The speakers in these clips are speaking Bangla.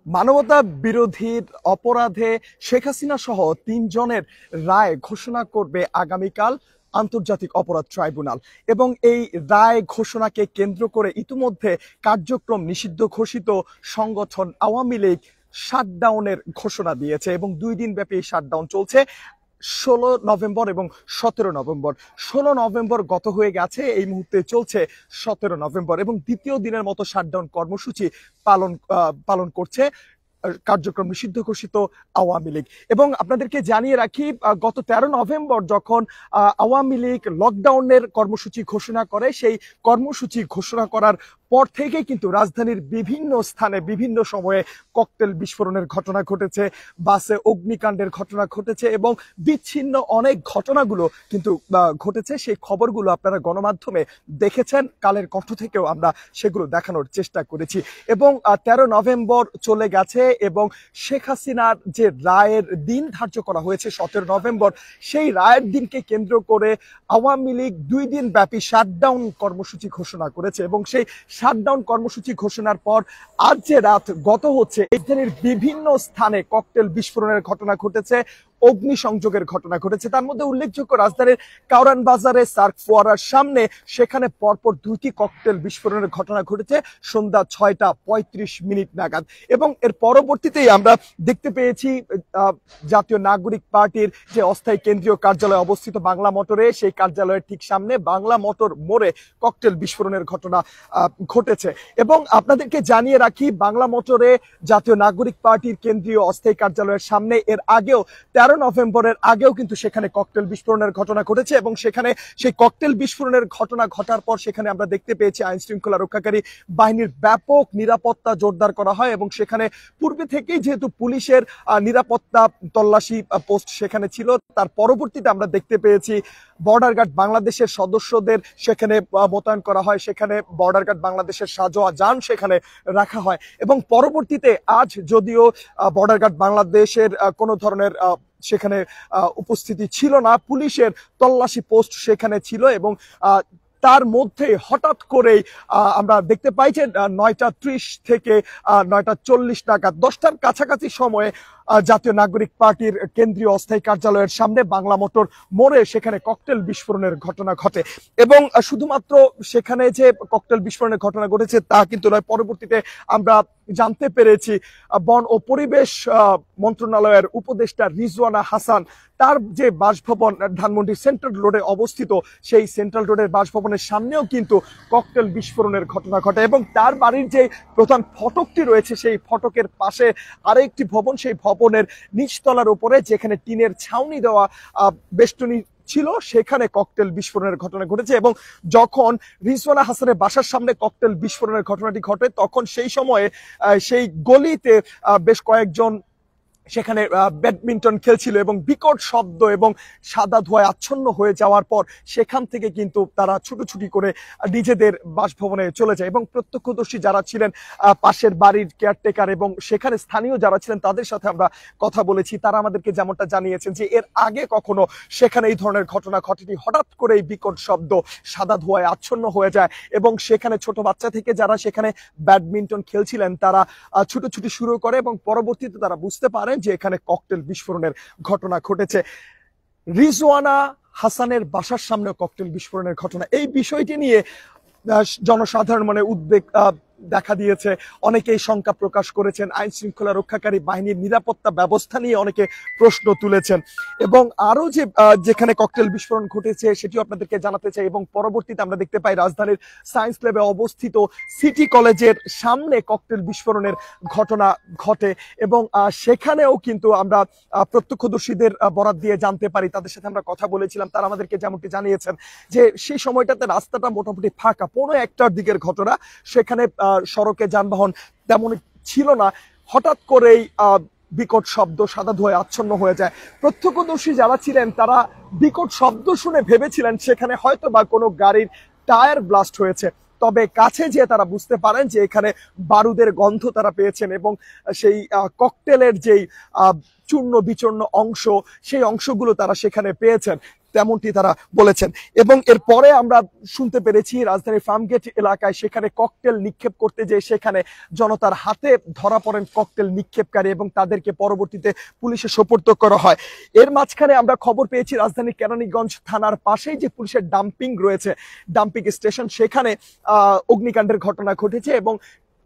মানবতা বিরোধীর অপরাধে শেখ হাসিনা সহ ৩ জনের রায় ঘোষণা করবে আগামীকাল আন্তর্জাতিক অপরাধ ট্রাইব্যুনাল। এবং এই রায় ঘোষণাকে কেন্দ্র করে ইতিমধ্যে কার্যক্রম নিষিদ্ধ ঘোষিত সংগঠন আওয়ামী লীগ শাটডাউনের ঘোষণা দিয়েছে এবং 2 দিন ব্যাপী শাটডাউন চলছে। 16 নভেম্বর এবং 17 নভেম্বর। 16 নভেম্বর গত হয়ে গেছে, এই মুহূর্তে চলছে 17 নভেম্বর এবং দ্বিতীয় দিনের মতো শাটডাউন কর্মসূচি পালন করছে কার্যক্রম নিষিদ্ধ ঘোষিত আওয়ামী লীগ। এবং আপনাদেরকে জানিয়ে রাখি, গত 13 নভেম্বর যখন আওয়ামী লীগ লকডাউনের কর্মসূচি ঘোষণা করে, সেই কর্মসূচি ঘোষণা করার পর থেকে কিন্তু রাজধানীর বিভিন্ন স্থানে বিভিন্ন সময়ে ককটেল বিস্ফোরণের ঘটনা ঘটেছে, বাসে অগ্নিকাণ্ডের ঘটনা ঘটেছে এবং বিচ্ছিন্ন অনেক ঘটনাগুলো কিন্তু ঘটেছে। সেই খবরগুলো আপনারা গণমাধ্যমে দেখেছেন, কালের কণ্ঠ থেকেও আমরা সেগুলো দেখানোর চেষ্টা করেছি। এবং 13 নভেম্বর চলে গেছে এবং শেখ হাসিনার যে রায়ের দিন ধার্য করা হয়েছে 17 নভেম্বর, সেই রায়ের দিনকে কেন্দ্র করে আওয়ামী লীগ 2 দিন ব্যাপী শাটডাউন কর্মসূচি ঘোষণা করেছে। এবং সেই শাটডাউন কর্মসূচি ঘোষণার পর আজ যে রাত গত হচ্ছে, রাজধানীর বিভিন্ন স্থানে ককটেল বিস্ফোরণের ঘটনা ঘটেছে, অগ্নিসংযোগের ঘটনা ঘটেছে। তার মধ্যে উল্লেখযোগ্য রাজধানীর কাউরান বাজারে সার্ক ফোয়ারার সামনে, সেখানে পরপর 2টি ককটেল বিস্ফোরণের ঘটনা ঘটেছে সন্ধ্যা 6টা 35 মিনিট নাগাদ। এবং এর পরবর্তীতেই আমরা দেখতে পেয়েছি জাতীয় নাগরিক পার্টির যে অস্থায়ী কেন্দ্রীয় কার্যালয় অবস্থিত বাংলা মোটরে, সেই কার্যালয়ের ঠিক সামনে বাংলা মোটর মোড়ে ককটেল বিস্ফোরণের ঘটনা ঘটেছে। এবং আপনাদেরকে জানিয়ে রাখি, বাংলা মোটরে জাতীয় নাগরিক পার্টির কেন্দ্রীয় অস্থায়ী কার্যালয়ের সামনে এর আগেও 13 নভেম্বরের আগেও কিন্তু সেখানে ককটেল বিস্ফোরণের ঘটনা ঘটেছে। এবং সেখানে সেই ককটেল বিস্ফোরণের ঘটনা ঘটার পর সেখানে আমরা দেখতে পেয়েছি আইন শৃঙ্খলা রক্ষাকারী বাহিনীর ব্যাপক নিরাপত্তা জোরদার করা হয়। এবং সেখানে পূর্বে থেকেই যেহেতু পুলিশের নিরাপত্তা তল্লাশি পোস্ট সেখানে ছিল, তার পরবর্তীতে আমরা দেখতে পেয়েছি বর্ডার গার্ড বাংলাদেশের সদস্যদের সেখানে মোতায়েন করা হয়, সেখানে বর্ডার গার্ড বাংলাদেশের সাজোয়া যান সেখানে রাখা হয়। এবং পরবর্তীতে আজ যদিও বর্ডার গার্ড বাংলাদেশের কোনো ধরনের সেখানে উপস্থিতি ছিল না, পুলিশের তল্লাশি পোস্ট সেখানে ছিল। এবং তার মধ্যে হঠাৎ করেই আমরা দেখতে পাই যে 9টা 30 থেকে 9টা 40 নাগাদ, 10টার কাছাকাছি সময়ে জাতীয় নাগরিক পার্টির কেন্দ্রীয় অস্থায়ী কার্যালয়ের সামনে বাংলা মোটর মোড়ে সেখানে ককটেল বিস্ফোরণের ঘটনা ঘটে। এবং শুধুমাত্র সেখানে যে ককটেল বিস্ফোরণের ঘটনা ঘটেছে তা কিন্তু নয়, পরবর্তীতে আমরা জানতে পেরেছি বন ও পরিবেশ মন্ত্রণালয়ের উপদেষ্টা রিজওয়ানা হাসান, তার যে বাসভবন ধানমন্ডি সেন্ট্রাল রোডে অবস্থিত, সেই সেন্ট্রাল রোডের বাসভবনের সামনেও কিন্তু ককটেল বিস্ফোরণের ঘটনা ঘটে। এবং তার বাড়ির যে প্রধান ফটকটি রয়েছে, সেই ফটকের পাশে আরেকটি ভবন, সেই ভবনের নিচতলার উপরে যেখানে টিনের ছাউনি দেওয়া বেষ্টনী ছিল, সেখানে ককটেল বিস্ফোরণের ঘটনা ঘটেছে। এবং যখন রিজওয়ানা হাসানের বাসার সামনে ককটেল বিস্ফোরণের ঘটনাটি ঘটে, তখন সেই সময়ে সেই গলিতে বেশ কয়েকজন সেখানে ব্যাডমিন্টন খেলছিল এবং বিকট শব্দ এবং সাদা ধোঁয়ায় আচ্ছন্ন হয়ে যাওয়ার পর সেখান থেকে কিন্তু তারা ছুটোছুটি করে নিজেদের বাসভবনে চলে যায়। এবং প্রত্যক্ষদর্শী যারা ছিলেন, পাশের বাড়ির কেয়ারটেকার এবং সেখানে স্থানীয় যারা ছিলেন, তাদের সাথে আমরা কথা বলেছি। তারা আমাদেরকে যেমনটা জানিয়েছেন যে এর আগে কখনো সেখানে এই ধরনের ঘটনা ঘটেনি। হঠাৎ করে এই বিকট শব্দ, সাদা ধোঁয়ায় আচ্ছন্ন হয়ে যায় এবং সেখানে ছোট বাচ্চা থেকে যারা সেখানে ব্যাডমিন্টন খেলছিলেন তারা ছুটোছুটি শুরু করে এবং পরবর্তীতে তারা বুঝতে পারেন যে এখানে ককটেল বিস্ফোরণের ঘটনা ঘটেছে। রিজওয়ানা হাসানের বাসার সামনে ককটেল বিস্ফোরণের ঘটনা, এই বিষয়টি নিয়ে জনসাধারণ মনে উদ্বেগ দেখা দিয়েছে, অনেকেই শঙ্কা প্রকাশ করেছেন। আইন শৃঙ্খলা রক্ষাকারী বাহিনীর নিরাপত্তা ব্যবস্থা নিয়ে অনেকে প্রশ্ন তুলেছেন। এবং আরো যে যেখানে ককটেল বিস্ফোরণ ঘটেছে সেটিও আপনাদেরকে জানাতে চাই। এবং পরবর্তীতে আমরা দেখতে পাই রাজধানীর সায়েন্স ল্যাবে অবস্থিত সিটি কলেজের সামনে ককটেল বিস্ফোরণের ঘটনা ঘটে। এবং সেখানেও কিন্তু আমরা প্রত্যক্ষদর্শীদের বরাত দিয়ে জানতে পারি, তাদের সাথে আমরা কথা বলেছিলাম, তারা আমাদেরকে যেমনটি জানিয়েছেন যে সেই সময়টাতে রাস্তাটা মোটামুটি ফাঁকা, 1:15টার দিকের ঘটনা, সেখানে সড়কে যানবাহন তেমন ছিল না। হঠাৎ করেই বিকট শব্দ, সাদা ধোঁয়ায় আচ্ছন্ন হয়ে যায়। প্রত্যক্ষদর্শী যারা ছিলেন তারা বিকট শব্দ শুনে ভেবেছিলেন সেখানে হয়তো বা কোনো গাড়ির টায়ার ব্লাস্ট হয়েছে, তবে কাছে যেয়ে তারা বুঝতে পারেন যে এখানে বারুদের গন্ধ তারা পেয়েছেন এবং সেই ককটেলের যেই চূর্ণ বিচূর্ণ অংশ, সেই অংশগুলো তারা সেখানে পেয়েছেন। তেমনটি তারা বলেছেন। এবং এরপরে আমরা শুনতে পেরেছি রাজধানীর ফার্মগেট এলাকায় সেখানে ককটেল নিক্ষেপ করতে যেয়ে সেখানে জনতার হাতে ধরা পড়েন ককটেল নিক্ষেপকারী এবং তাদেরকে পরবর্তীতে পুলিশে সোপর্দ করা হয়। এর মাঝখানে আমরা খবর পেয়েছি রাজধানীর কেরানীগঞ্জ থানার পাশেই যে পুলিশের ডাম্পিং রয়েছে, ডাম্পিং স্টেশন, সেখানে অগ্নিকাণ্ডের ঘটনা ঘটেছে এবং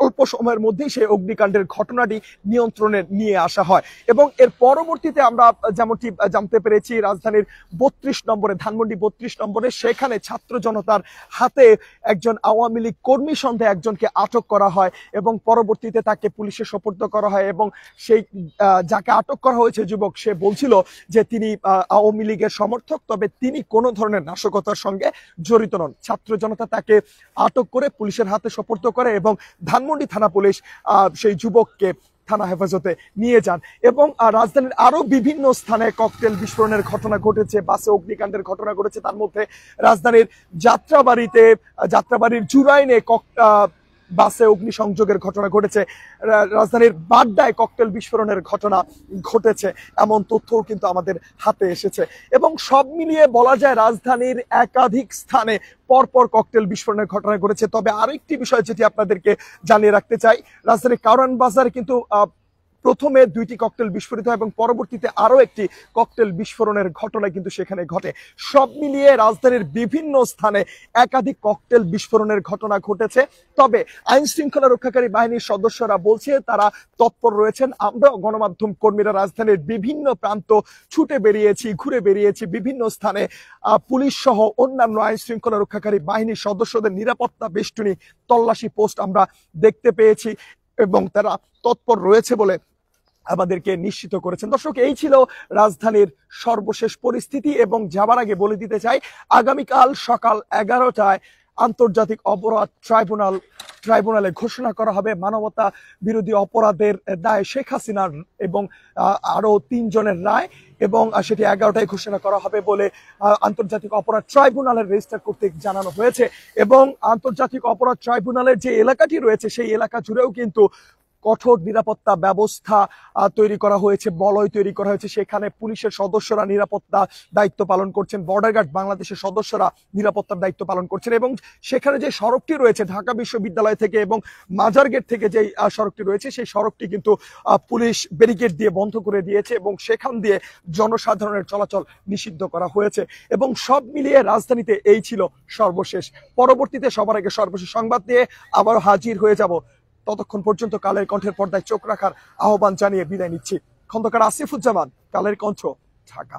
অল্প সময়ের মধ্যেই সেই অগ্নিকাণ্ডের ঘটনাটি নিয়ন্ত্রণে নিয়ে আসা হয়। এবং এর পরবর্তীতে আমরা যেমনটি জানতে পেরেছি রাজধানীর 32 নম্বরে, ধানমন্ডি 32 নম্বরে, সেখানে ছাত্র জনতার হাতে একজন আওয়ামী লীগ কর্মী সন্দেহে একজনকে আটক করা হয় এবং পরবর্তীতে তাকে পুলিশে সোপর্দ করা হয়। এবং সেই যাকে আটক করা হয়েছে যুবক, সে বলছিল যে তিনি আওয়ামী লীগের সমর্থক, তবে তিনি কোনো ধরনের নাশকতার সঙ্গে জড়িত নন। ছাত্র জনতা তাকে আটক করে পুলিশের হাতে সোপর্দ করে এবং ধানমন্ডি থানা পুলিশ সেই যুবককে থানা হেফাজতে নিয়ে যান। এবং রাজধানীর আরো বিভিন্ন স্থানে ককটেল বিস্ফোরণের ঘটনা ঘটেছে, বাসে অগ্নিকাণ্ডের ঘটনা ঘটেছে। তার মধ্যে রাজধানীর যাত্রাবাড়ির জুরাইনে বাসে অগ্নিসংযোগের ঘটনা ঘটেছে, রাজধানীর বাড্ডায় ককটেল বিস্ফোরণের ঘটনা ঘটেছে, এমন তথ্যও কিন্তু আমাদের হাতে এসেছে। এবং সব মিলিয়ে বলা যায় রাজধানীর একাধিক স্থানে পরপর ককটেল বিস্ফোরণের ঘটনা ঘটেছে। তবে আরেকটি বিষয় যেটি আপনাদেরকে জানিয়ে রাখতে চাই, রাজধানীর কারওয়ান বাজারে কিন্তু প্রথমে 2টি ককটেল বিস্ফোরিত হয় এবং পরবর্তীতে আরো একটি ককটেল বিস্ফোরণের ঘটনা কিন্তু সেখানে ঘটে। সব মিলিয়ে রাজধানীর বিভিন্ন স্থানে একাধিক ককটেল বিস্ফোরণের ঘটনা ঘটেছে। তবে আইন শৃঙ্খলা রক্ষাকারী বাহিনীর সদস্যরা বলছে তারা তৎপর রয়েছেন। আমরা গণমাধ্যম কর্মীরা রাজধানীর বিভিন্ন প্রান্ত ছুটে বেরিয়েছি, ঘুরে বেরিয়েছি, বিভিন্ন স্থানে পুলিশ সহ অন্যান্য আইন শৃঙ্খলা রক্ষাকারী বাহিনীর সদস্যদের নিরাপত্তা বেষ্টনী তল্লাশি পোস্ট আমরা দেখতে পেয়েছি এবং তারা তৎপর রয়েছে বলে আমাদেরকে নিশ্চিত করেছেন। দর্শক, এই ছিল রাজধানীর সর্বশেষ পরিস্থিতি। এবং যাবার আগে বলে দিতে চাই, আগামীকাল সকাল 11টায় আন্তর্জাতিক অপরাধ ট্রাইব্যুনালে ঘোষণা করা হবে মানবতা বিরোধী অপরাধের দায়ে শেখ হাসিনার এবং আরো 3 জনের রায়, এবং সেটি 11টায় ঘোষণা করা হবে বলে আন্তর্জাতিক অপরাধ ট্রাইব্যুনালের রেজিস্ট্রার কর্তৃক জানানো হয়েছে। এবং আন্তর্জাতিক অপরাধ ট্রাইব্যুনালের যে এলাকাটি রয়েছে সেই এলাকা জুড়েও কিন্তু কঠোর নিরাপত্তা ব্যবস্থা তৈরি করা হয়েছে, বলয় তৈরি করা হয়েছে। সেখানে পুলিশের সদস্যরা নিরাপত্তা দায়িত্ব পালন করছেন, বর্ডার গার্ড বাংলাদেশের সদস্যরা নিরাপত্তার দায়িত্ব পালন করছেন। এবং সেখানে যে সড়কটি রয়েছে ঢাকা বিশ্ববিদ্যালয় থেকে এবং মাজার গেট থেকে যে সড়কটি রয়েছে সেই সড়কটি কিন্তু পুলিশ ব্যারিকেড দিয়ে বন্ধ করে দিয়েছে এবং সেখান দিয়ে জনসাধারণের চলাচল নিষিদ্ধ করা হয়েছে। এবং সব মিলিয়ে রাজধানীতে এই ছিল সর্বশেষ। পরবর্তীতে সবার আগে সর্বশেষ সংবাদ নিয়ে আবারও হাজির হয়ে যাব। ততক্ষণ পর্যন্ত কালের কণ্ঠের পর্দায় চোখ রাখার আহ্বান জানিয়ে বিদায় নিচ্ছি। খন্দকার আসিফুজ্জামান, কালের কণ্ঠ, ঢাকা।